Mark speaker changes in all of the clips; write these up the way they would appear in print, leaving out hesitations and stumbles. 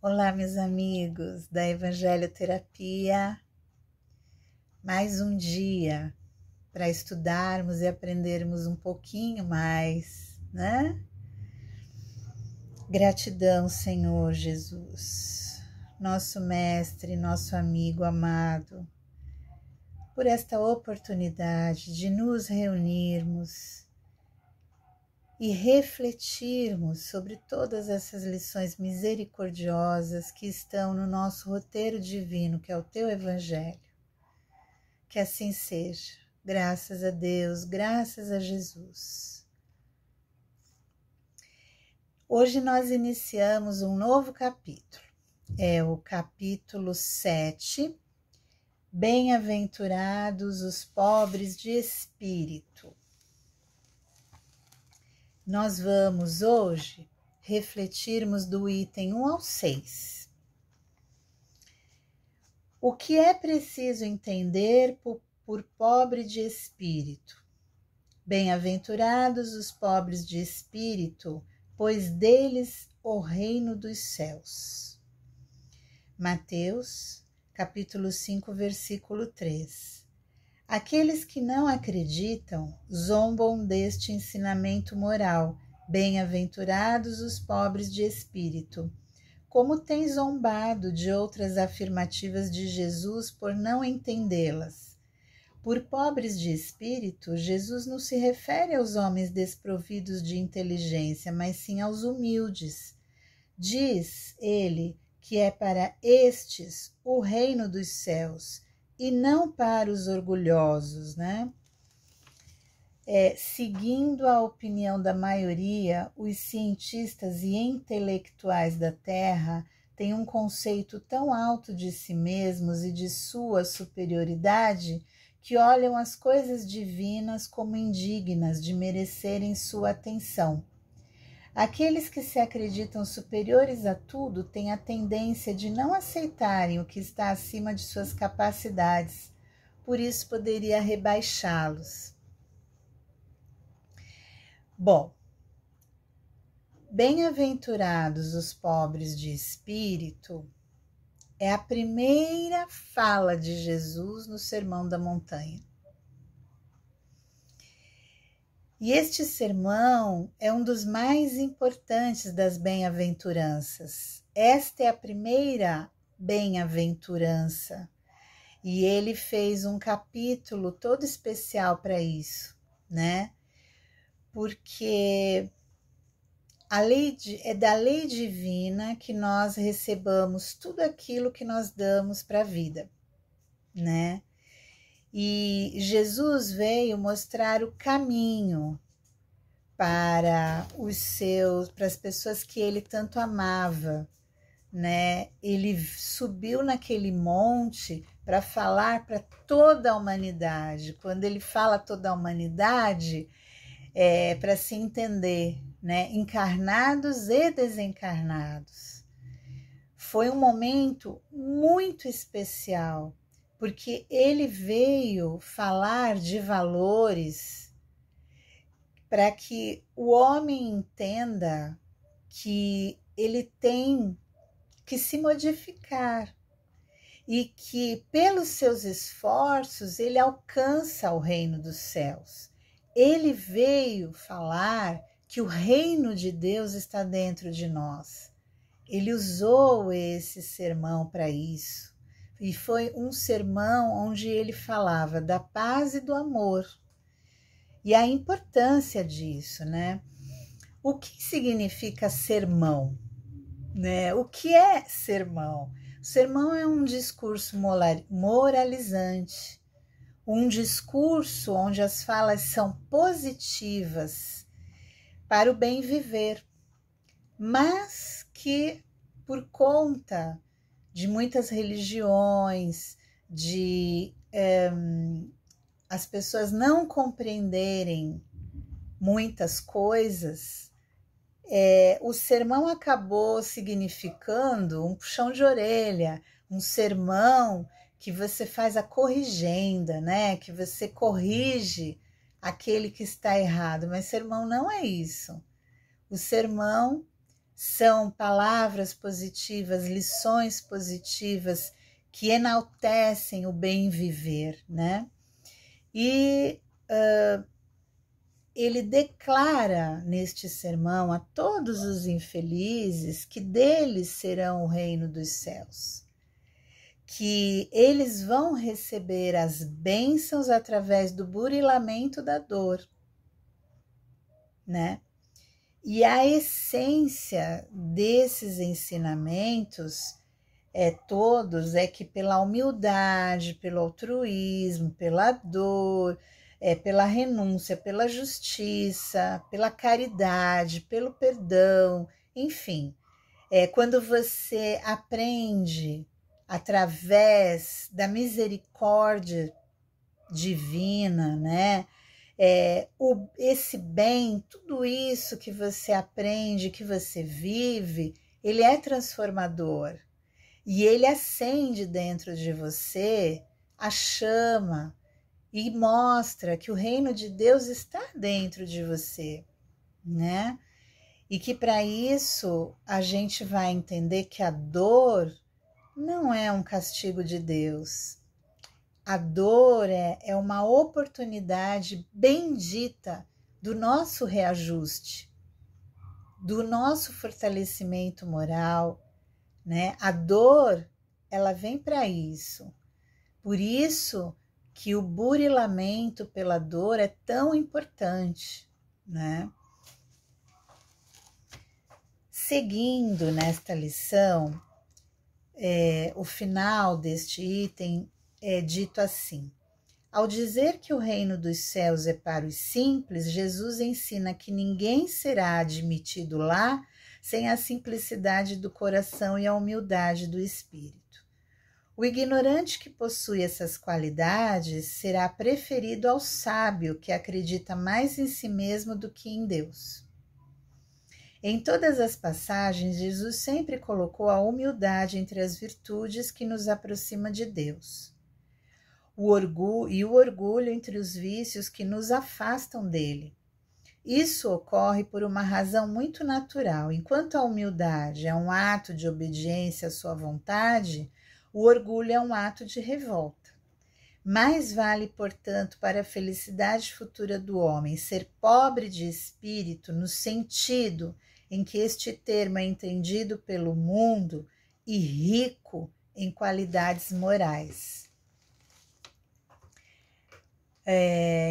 Speaker 1: Olá, meus amigos da Evangelho Terapia. Mais um dia para estudarmos e aprendermos um pouquinho mais, né? Gratidão, Senhor Jesus, nosso Mestre, nosso amigo amado, por esta oportunidade de nos reunirmos e refletirmos sobre todas essas lições misericordiosas que estão no nosso roteiro divino, que é o Teu Evangelho. Que assim seja, graças a Deus, graças a Jesus. Hoje nós iniciamos um novo capítulo, é o capítulo 7, Bem-aventurados os pobres de espírito. Nós vamos hoje refletirmos do item 1 ao 6. O que é preciso entender por pobre de espírito? Bem-aventurados os pobres de espírito, pois deles o reino dos céus. Mateus, capítulo 5, versículo 3. Aqueles que não acreditam zombam deste ensinamento moral. Bem-aventurados os pobres de espírito. Como tem zombado de outras afirmativas de Jesus por não entendê-las? Por pobres de espírito, Jesus não se refere aos homens desprovidos de inteligência, mas sim aos humildes. Diz ele que é para estes o reino dos céus e não para os orgulhosos, né? Seguindo a opinião da maioria, os cientistas e intelectuais da Terra têm um conceito tão alto de si mesmos e de sua superioridade que olham as coisas divinas como indignas de merecerem sua atenção. Aqueles que se acreditam superiores a tudo têm a tendência de não aceitarem o que está acima de suas capacidades, por isso poderia rebaixá-los. Bom, bem-aventurados os pobres de espírito é a primeira fala de Jesus no Sermão da Montanha. E este sermão é um dos mais importantes das bem-aventuranças. Esta é a primeira bem-aventurança. E ele fez um capítulo todo especial para isso, né? Porque é da lei divina que nós recebamos tudo aquilo que nós damos para a vida, né? E Jesus veio mostrar o caminho para as pessoas que ele tanto amava, né? Ele subiu naquele monte para falar para toda a humanidade. Quando ele fala toda a humanidade, para se entender, né? Encarnados e desencarnados. Foi um momento muito especial, porque ele veio falar de valores para que o homem entenda que ele tem que se modificar e que pelos seus esforços ele alcança o reino dos céus. Ele veio falar que o reino de Deus está dentro de nós. Ele usou esse sermão para isso. E foi um sermão onde ele falava da paz e do amor. E a importância disso, né? O que significa sermão? Né? O que é sermão? Sermão é um discurso moralizante, um discurso onde as falas são positivas para o bem viver, mas que por conta de muitas religiões, as pessoas não compreenderem muitas coisas, o sermão acabou significando um puxão de orelha, um sermão que você faz a corrigenda, né? Que você corrige aquele que está errado, mas sermão não é isso. O sermão são palavras positivas, lições positivas que enaltecem o bem viver, né? E ele declara neste sermão a todos os infelizes que deles serão o reino dos céus, que eles vão receber as bênçãos através do burilamento da dor, né? E a essência desses ensinamentos todos é que pela humildade, pelo altruísmo, pela dor, pela renúncia, pela justiça, pela caridade, pelo perdão, enfim, quando você aprende através da misericórdia divina, né? Esse bem, tudo isso que você aprende, que você vive, ele é transformador. E ele acende dentro de você a chama e mostra que o reino de Deus está dentro de você, né? E que para isso a gente vai entender que a dor não é um castigo de Deus. A dor é uma oportunidade bendita do nosso reajuste, do nosso fortalecimento moral, né? A dor, ela vem para isso. Por isso que o burilamento pela dor é tão importante, né? Seguindo nesta lição, o final deste item é dito assim: ao dizer que o reino dos céus é para os simples, Jesus ensina que ninguém será admitido lá sem a simplicidade do coração e a humildade do espírito. O ignorante que possui essas qualidades será preferido ao sábio que acredita mais em si mesmo do que em Deus. Em todas as passagens, Jesus sempre colocou a humildade entre as virtudes que nos aproxima de Deus. O orgulho entre os vícios que nos afastam dele. Isso ocorre por uma razão muito natural. Enquanto a humildade é um ato de obediência à sua vontade, o orgulho é um ato de revolta. Mais vale, portanto, para a felicidade futura do homem ser pobre de espírito, no sentido em que este termo é entendido pelo mundo, e rico em qualidades morais.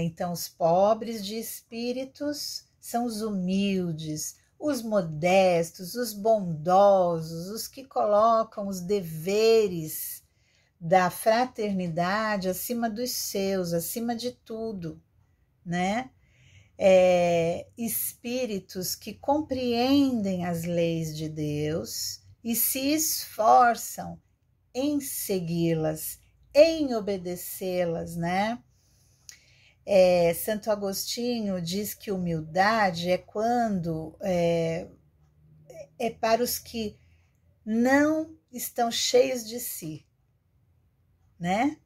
Speaker 1: Então, os pobres de espíritos são os humildes, os modestos, os bondosos, os que colocam os deveres da fraternidade acima dos seus, acima de tudo, né? Espíritos que compreendem as leis de Deus e se esforçam em segui-las, em obedecê-las, né? Santo Agostinho diz que humildade é quando é para os que não estão cheios de si, né?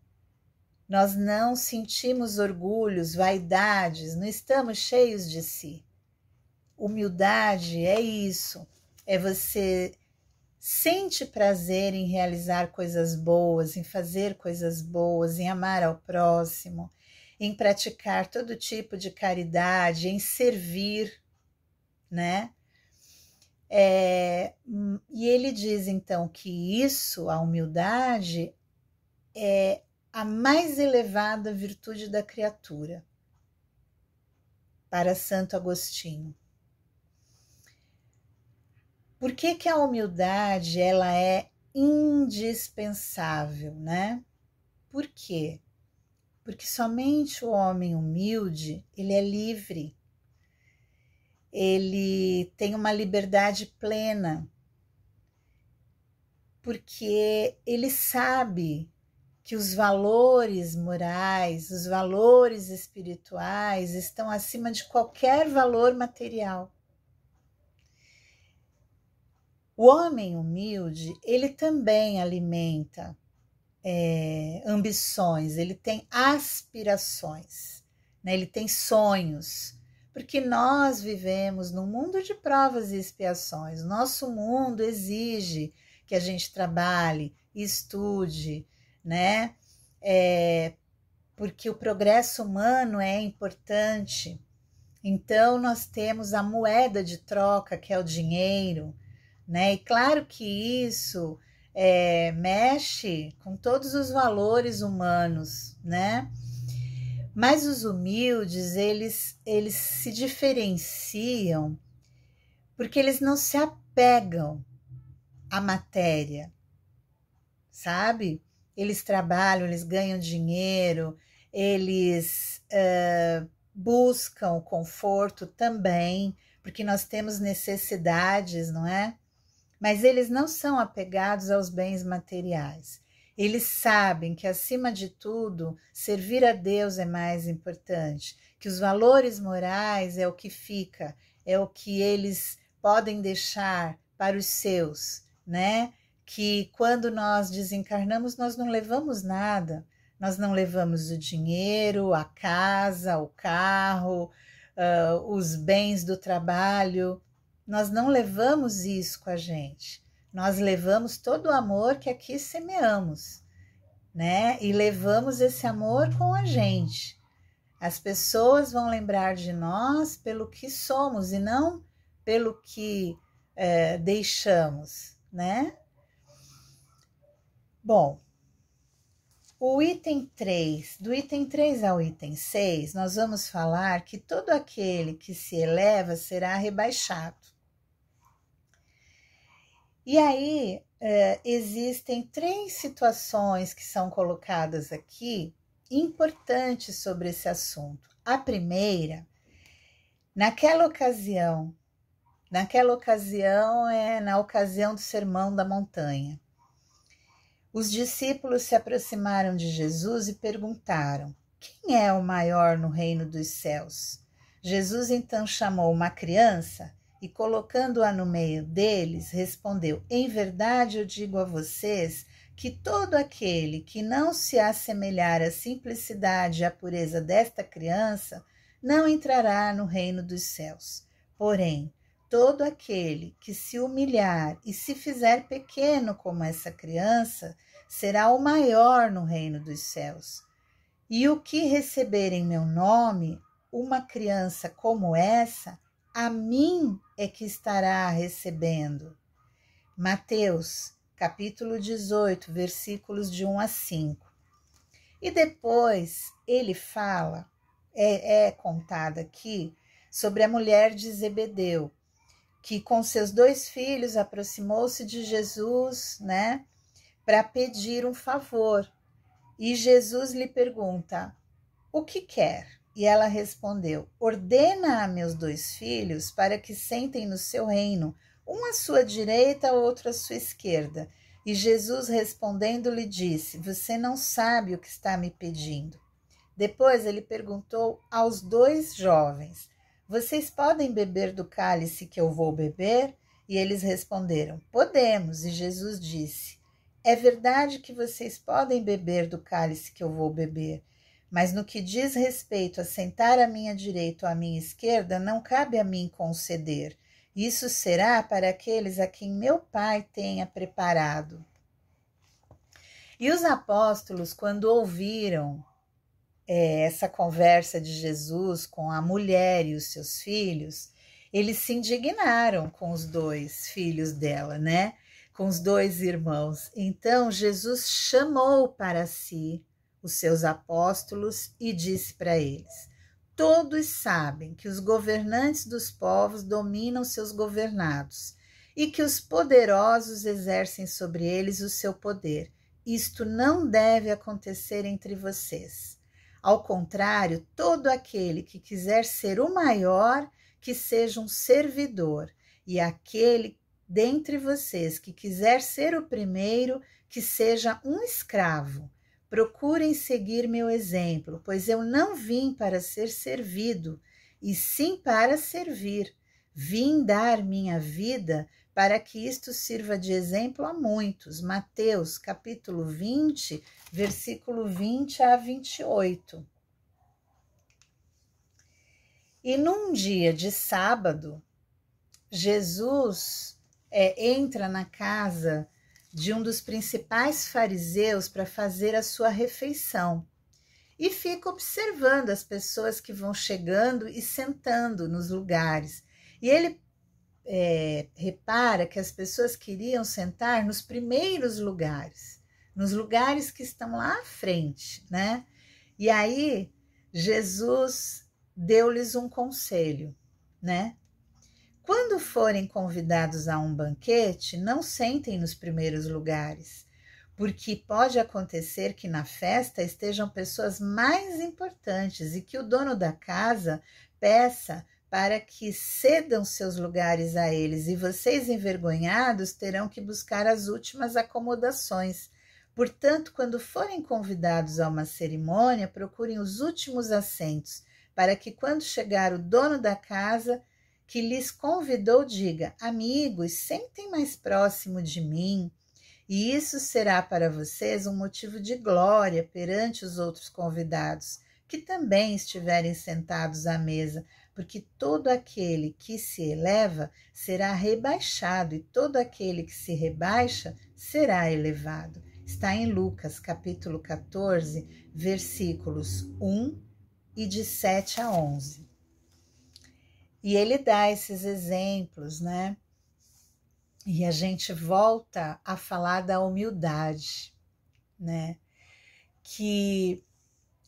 Speaker 1: Nós não sentimos orgulhos, vaidades, não estamos cheios de si. Humildade é isso, é você sente prazer em realizar coisas boas, em fazer coisas boas, em amar ao próximo, em praticar todo tipo de caridade, em servir, né? E ele diz então que isso, a humildade, é a mais elevada virtude da criatura, para Santo Agostinho. Por que a humildade ela é indispensável, né? Por quê? Porque somente o homem humilde, ele é livre, ele tem uma liberdade plena, porque ele sabe que os valores morais, os valores espirituais estão acima de qualquer valor material. O homem humilde, ele também alimenta ambições, ele tem aspirações, né? Ele tem sonhos, Porque nós vivemos num mundo de provas e expiações. Nosso mundo exige que a gente trabalhe, estude, né? Porque o progresso humano é importante. Então, nós temos a moeda de troca, que é o dinheiro, né? E claro que isso mexe com todos os valores humanos, né? Mas os humildes, eles se diferenciam porque eles não se apegam à matéria, sabe? Eles trabalham, eles ganham dinheiro, eles buscam o conforto também, porque nós temos necessidades, não é? Mas eles não são apegados aos bens materiais. Eles sabem que, acima de tudo, servir a Deus é mais importante, que os valores morais é o que fica, é o que eles podem deixar para os seus, né? Que quando nós desencarnamos, nós não levamos nada. Nós não levamos o dinheiro, a casa, o carro, os bens do trabalho. Nós não levamos isso com a gente. Nós levamos todo o amor que aqui semeamos, né? E levamos esse amor com a gente. As pessoas vão lembrar de nós pelo que somos e não pelo que deixamos, né? Bom, o item 3, do item 3 ao item 6, nós vamos falar que todo aquele que se eleva será rebaixado. E aí, existem 3 situações que são colocadas aqui, importantes sobre esse assunto. A primeira, naquela ocasião é na ocasião do Sermão da Montanha. Os discípulos se aproximaram de Jesus e perguntaram: quem é o maior no reino dos céus? Jesus então chamou uma criança e, colocando-a no meio deles, respondeu: em verdade eu digo a vocês que todo aquele que não se assemelhar à simplicidade e à pureza desta criança não entrará no reino dos céus. Porém, todo aquele que se humilhar e se fizer pequeno como essa criança, será o maior no reino dos céus. E o que receber em meu nome, uma criança como essa, a mim é que estará recebendo. Mateus, capítulo 18, versículos de 1 a 5. E depois ele fala, contado aqui, sobre a mulher de Zebedeu, que com seus 2 filhos aproximou-se de Jesus, né, para pedir um favor. E Jesus lhe pergunta: o que quer? E ela respondeu: ordena a meus 2 filhos para que sentem no seu reino, um à sua direita, outro à sua esquerda. E Jesus respondendo lhe disse: você não sabe o que está me pedindo. Depois ele perguntou aos 2 jovens: vocês podem beber do cálice que eu vou beber? E eles responderam: podemos. E Jesus disse: é verdade que vocês podem beber do cálice que eu vou beber, mas no que diz respeito a sentar à minha direita ou à minha esquerda, não cabe a mim conceder. Isso será para aqueles a quem meu Pai tenha preparado. E os apóstolos, quando ouviram essa conversa de Jesus com a mulher e os seus filhos, eles se indignaram com os 2 filhos dela, né? Com os 2 irmãos. Então, Jesus chamou para si os seus apóstolos e disse para eles: todos sabem que os governantes dos povos dominam seus governados e que os poderosos exercem sobre eles o seu poder. Isto não deve acontecer entre vocês. Ao contrário, todo aquele que quiser ser o maior, que seja um servidor, e aquele dentre vocês que quiser ser o primeiro, que seja um escravo. Procurem seguir meu exemplo, pois eu não vim para ser servido, e sim para servir. Vim dar minha vida para que isto sirva de exemplo a muitos. Mateus, capítulo 20, versículo 20 a 28. E num dia de sábado, Jesus entra na casa de um dos principais fariseus para fazer a sua refeição e fica observando as pessoas que vão chegando e sentando nos lugares. E ele repara que as pessoas queriam sentar nos primeiros lugares, nos lugares que estão lá à frente, né? E aí Jesus deu-lhes um conselho, né? Quando forem convidados a um banquete, não sentem nos primeiros lugares, porque pode acontecer que na festa estejam pessoas mais importantes e que o dono da casa peça para que cedam seus lugares a eles, e vocês, envergonhados, terão que buscar as últimas acomodações. Portanto, quando forem convidados a uma cerimônia, procurem os últimos assentos, para que quando chegar o dono da casa que lhes convidou, diga: amigos, sentem mais próximo de mim, e isso será para vocês um motivo de glória perante os outros convidados, que também estiverem sentados à mesa, porque todo aquele que se eleva será rebaixado, e todo aquele que se rebaixa será elevado. Está em Lucas, capítulo 14, versículos 1 e de 7 a 11. E ele dá esses exemplos, né? E a gente volta a falar da humildade, né? Que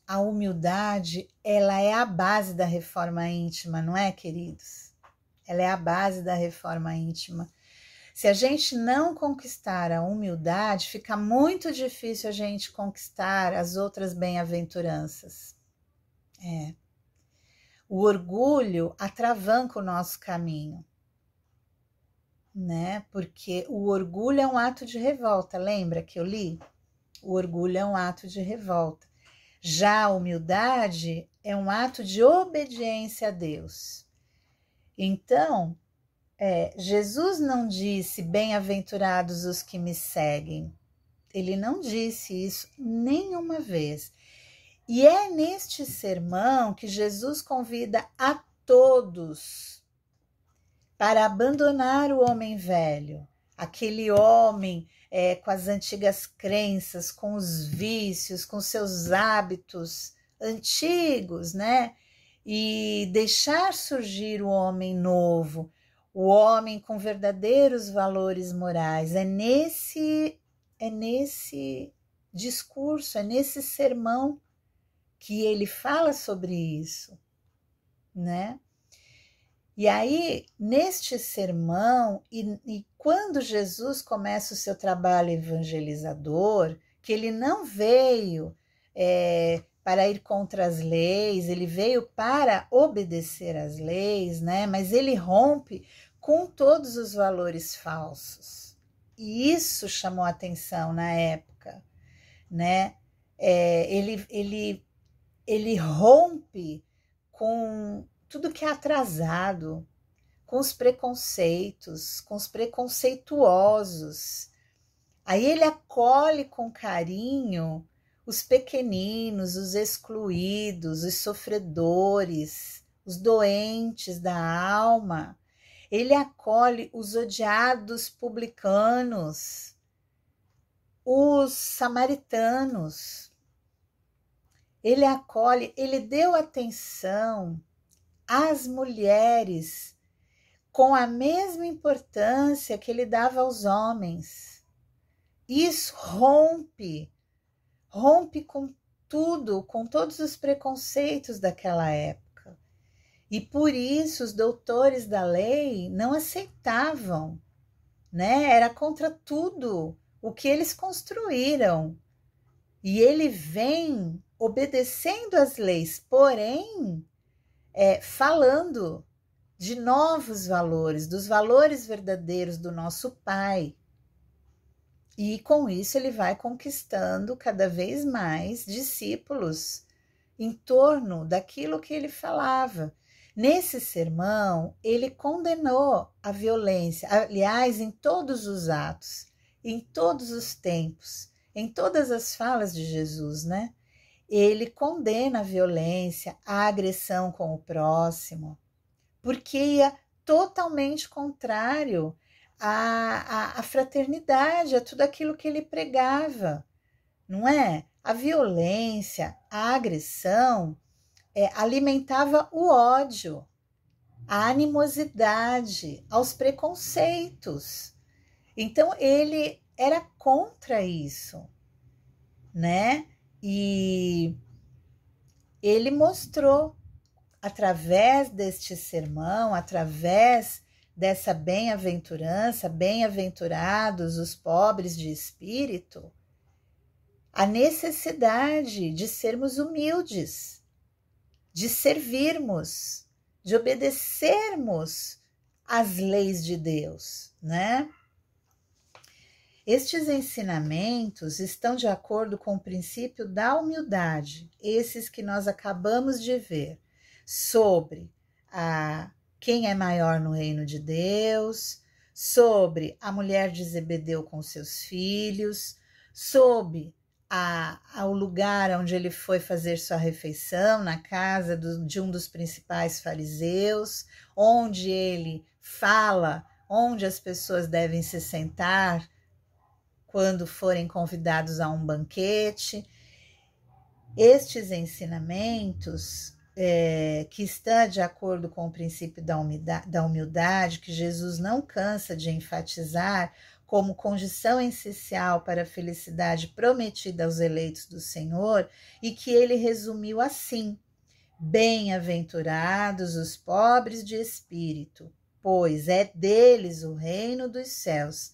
Speaker 1: a humildade, ela é a base da reforma íntima, não é, queridos? Ela é a base da reforma íntima. Se a gente não conquistar a humildade, fica muito difícil a gente conquistar as outras bem-aventuranças. O orgulho atravanca o nosso caminho, né? Porque o orgulho é um ato de revolta, lembra que eu li? O orgulho é um ato de revolta. Já a humildade é um ato de obediência a Deus. Então, Jesus não disse bem-aventurados os que me seguem. Ele não disse isso nenhuma vez. E é neste sermão que Jesus convida a todos para abandonar o homem velho, aquele homem com as antigas crenças, com os vícios, com seus hábitos antigos, né? E deixar surgir o homem novo, o homem com verdadeiros valores morais. É nesse discurso, é nesse sermão que ele fala sobre isso, né? E aí, neste sermão, e quando Jesus começa o seu trabalho evangelizador, que ele não veio para ir contra as leis, ele veio para obedecer às leis, né? Mas ele rompe com todos os valores falsos. E isso chamou a atenção na época, né? Ele rompe com tudo que é atrasado, com os preconceitos, com os preconceituosos. Aí ele acolhe com carinho os pequeninos, os excluídos, os sofredores, os doentes da alma. Ele acolhe os odiados publicanos, os samaritanos. Ele acolhe, ele deu atenção às mulheres com a mesma importância que ele dava aos homens. Isso rompe com tudo, com todos os preconceitos daquela época. E por isso os doutores da lei não aceitavam, né? Era contra tudo o que eles construíram. E ele vem obedecendo às leis, porém, falando de novos valores, dos valores verdadeiros do nosso Pai. E com isso ele vai conquistando cada vez mais discípulos em torno daquilo que ele falava. Nesse sermão, ele condenou a violência, aliás, em todos os atos, em todos os tempos, em todas as falas de Jesus, né? ele condena a violência, a agressão com o próximo, porque é totalmente contrário à fraternidade, a tudo aquilo que ele pregava, não é? A violência, a agressão alimentava o ódio, a animosidade, aos preconceitos. Então ele era contra isso, né? E ele mostrou através deste sermão, através dessa bem-aventurança, bem-aventurados os pobres de espírito, a necessidade de sermos humildes, de servirmos, de obedecermos às leis de Deus, né? Estes ensinamentos estão de acordo com o princípio da humildade, esses que nós acabamos de ver, sobre quem é maior no reino de Deus, sobre a mulher de Zebedeu com seus filhos, sobre ao lugar onde ele foi fazer sua refeição, na casa de um dos principais fariseus, onde ele fala onde as pessoas devem se sentar quando forem convidados a um banquete. Estes ensinamentos, que estão de acordo com o princípio da humildade, que Jesus não cansa de enfatizar como condição essencial para a felicidade prometida aos eleitos do Senhor, e que ele resumiu assim: bem-aventurados os pobres de espírito, pois é deles o reino dos céus.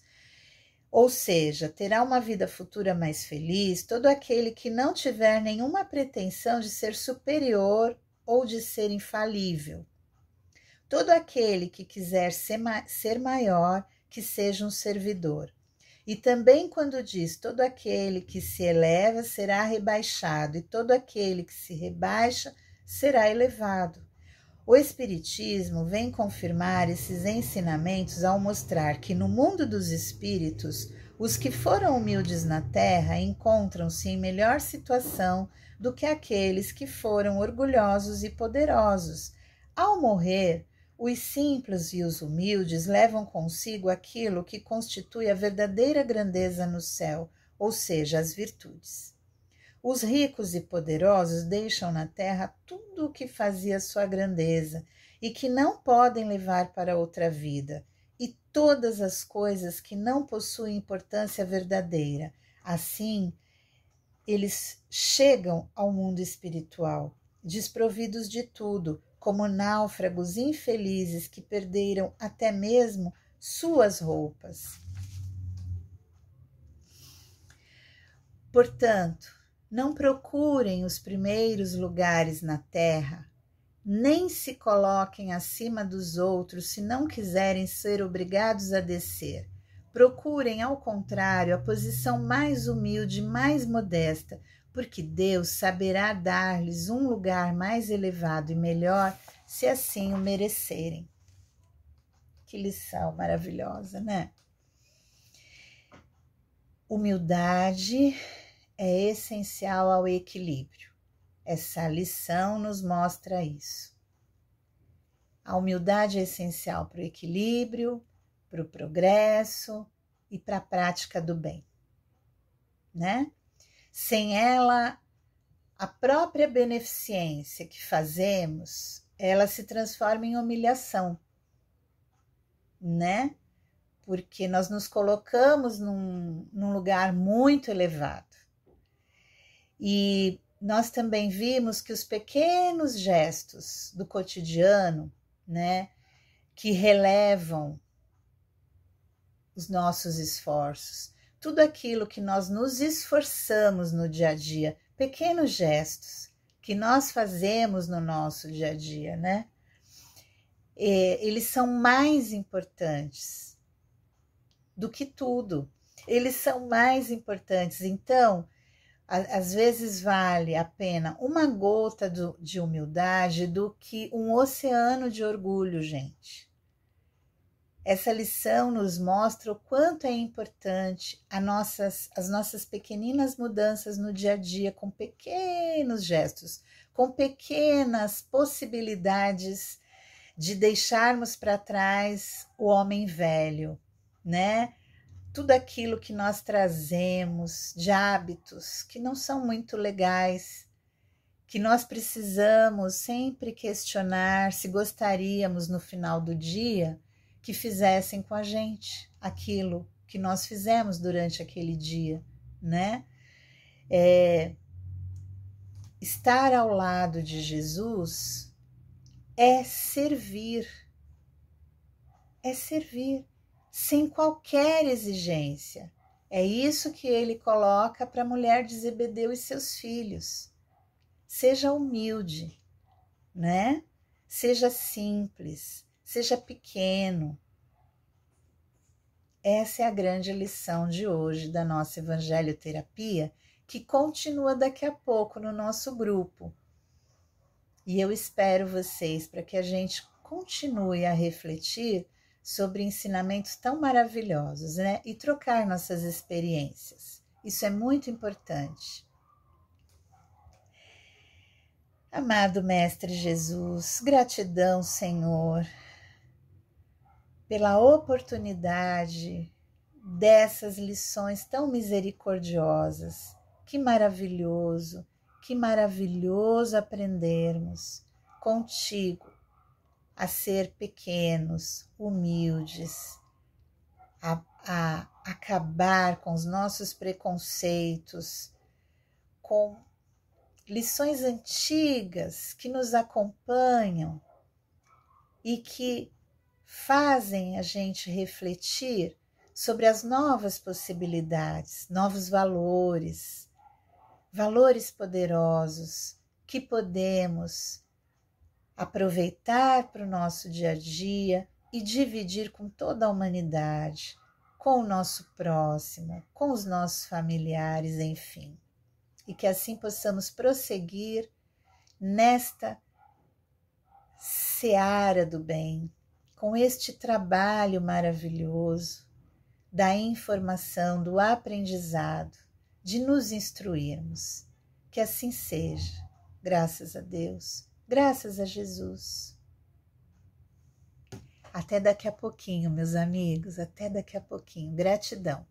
Speaker 1: Ou seja, terá uma vida futura mais feliz todo aquele que não tiver nenhuma pretensão de ser superior ou de ser infalível. Todo aquele que quiser ser maior, que seja um servidor. E também quando diz todo aquele que se eleva será rebaixado, e todo aquele que se rebaixa será elevado. O Espiritismo vem confirmar esses ensinamentos ao mostrar que no mundo dos espíritos, os que foram humildes na terra encontram-se em melhor situação do que aqueles que foram orgulhosos e poderosos. Ao morrer, os simples e os humildes levam consigo aquilo que constitui a verdadeira grandeza no céu, ou seja, as virtudes. Os ricos e poderosos deixam na terra tudo o que fazia sua grandeza e que não podem levar para outra vida, e todas as coisas que não possuem importância verdadeira. Assim, eles chegam ao mundo espiritual, desprovidos de tudo, como náufragos infelizes que perderam até mesmo suas roupas. Portanto, não procurem os primeiros lugares na terra, nem se coloquem acima dos outros se não quiserem ser obrigados a descer. Procurem, ao contrário, a posição mais humilde, mais modesta, porque Deus saberá dar-lhes um lugar mais elevado e melhor, se assim o merecerem. Que lição maravilhosa, né? Humildade é essencial ao equilíbrio. Essa lição nos mostra isso. A humildade é essencial para o equilíbrio, para o progresso e para a prática do bem, né? Sem ela, a própria beneficência que fazemos, ela se transforma em humilhação, né? Porque nós nos colocamos num lugar muito elevado. E nós também vimos que os pequenos gestos do cotidiano, né, que relevam os nossos esforços, tudo aquilo que nós nos esforçamos no dia a dia, pequenos gestos que nós fazemos no nosso dia a dia, né, eles são mais importantes do que tudo. Eles são mais importantes. Então, às vezes vale a pena uma gota de humildade do que um oceano de orgulho, gente. Essa lição nos mostra o quanto é importante as nossas pequeninas mudanças no dia a dia, com pequenos gestos, com pequenas possibilidades de deixarmos para trás o homem velho, né? Tudo aquilo que nós trazemos de hábitos que não são muito legais, que nós precisamos sempre questionar se gostaríamos no final do dia que fizessem com a gente aquilo que nós fizemos durante aquele dia, né? Estar ao lado de Jesus é servir sem qualquer exigência. É isso que ele coloca para a mulher de Zebedeu e seus filhos. Seja humilde, né? Seja simples, seja pequeno. Essa é a grande lição de hoje da nossa Evangelho-terapia, que continua daqui a pouco no nosso grupo. E eu espero vocês para que a gente continue a refletir sobre ensinamentos tão maravilhosos, né? E trocar nossas experiências. Isso é muito importante. Amado Mestre Jesus, gratidão, Senhor, pela oportunidade dessas lições tão misericordiosas. Que maravilhoso aprendermos contigo a ser pequenos, humildes, a acabar com os nossos preconceitos, com lições antigas que nos acompanham e que fazem a gente refletir sobre as novas possibilidades, novos valores poderosos que podemos aproveitar para o nosso dia a dia e dividir com toda a humanidade, com o nosso próximo, com os nossos familiares, enfim. E que assim possamos prosseguir nesta seara do bem, com este trabalho maravilhoso da informação, do aprendizado, de nos instruirmos. Que assim seja, graças a Deus, graças a Jesus. Até daqui a pouquinho, meus amigos, até daqui a pouquinho. Gratidão.